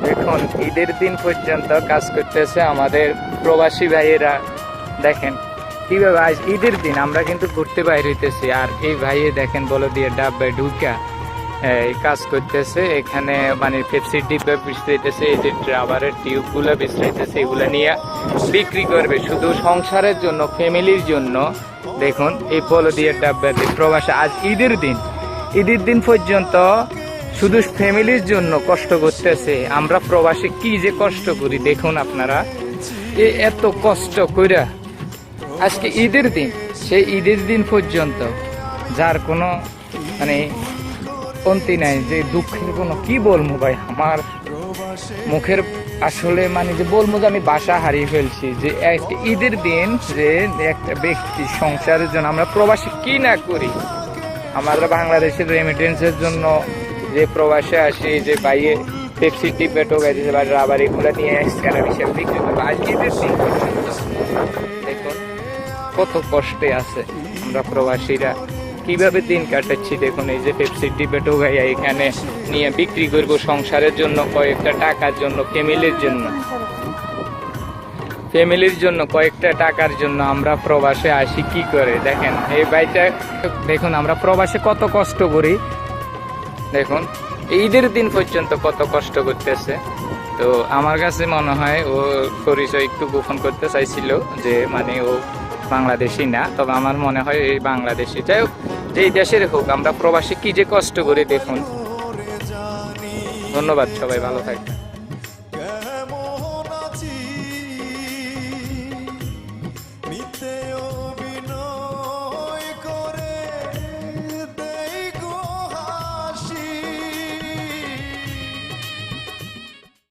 দেখুন ঈদের দিন পর্যন্ত কাজ করতেছে আমাদের প্রবাসী ভাইয়েরা। দেখেন কিভাবে আজ ঈদের দিন আমরা কিন্তু ঘুরতে বাইরে হইতেছি, আর এই ভাইয়ে দেখেন বলো দিয়ে ডাব্বায় ঢুকা কাজ করতেছে। এখানে মানে পেপসির ডিব্বা বিছড়াইতেছে, এই যে রাবারের টিউবগুলো বিছড়াইতেছে, এগুলো নিয়ে বিক্রি করবে শুধু সংসারের জন্য, ফ্যামিলির জন্য। দেখুন এই পলো দিয়ে ডাব্বা প্রবাসী আজ ঈদের দিন পর্যন্ত শুধু ফ্যামিলির জন্য কষ্ট করতেছে। আমরা প্রবাসী কি যে কষ্ট করি দেখুন আপনারা, এত কষ্ট কইরা আজকে ঈদের দিন, সেই ঈদের দিন পর্যন্ত যার কোনো মানে অন্তি নাই, যে দুঃখের কোনো কি বলবো ভাই, আমার মুখের আসলে মানে যে বলবো যে আমি বাসা হারিয়ে ফেলছি। যে একটা ঈদের দিন যে একটা ব্যক্তি সংসারের জন্য, আমরা প্রবাসী কি না করি, আমরা বাংলাদেশের রেমিটেন্সের জন্য যে প্রবাসে আসি, যে বাইরে পেপসি টিপে টোকাইতেছে বা রাবার এগুলো নিয়ে স্ক্যানার হিসেবে বিক্রি করবো আজ ঈদের দিন পর্যন্ত। দেখুন কত কষ্টে আছে আমরা প্রবাসীরা, কিভাবে দিন কাটাচ্ছি। দেখুন এই যে পেপসি টিপে টোকাইয়া এখানে নিয়ে বিক্রি করব সংসারের জন্য, কয়েকটা টাকার জন্য, ফ্যামিলির জন্য কয়েকটা টাকার জন্য আমরা প্রবাসে আসি কি করে। দেখেন এই ভাইটা, দেখুন আমরা প্রবাসে কত কষ্ট করি, দেখুন ঈদের দিন পর্যন্ত কত কষ্ট করতেছে। তো আমার কাছে মনে হয় ও পরিচয় একটু গোপন করতে চাইছিল, যে মানে ও বাংলাদেশি না, তবে আমার মনে হয় এই বাংলাদেশি। যাই হোক, যেই দেশের হোক, আমরা প্রবাসী কি যে কষ্ট করি দেখুন। ধন্যবাদ, সবাই ভালো থাকবেন।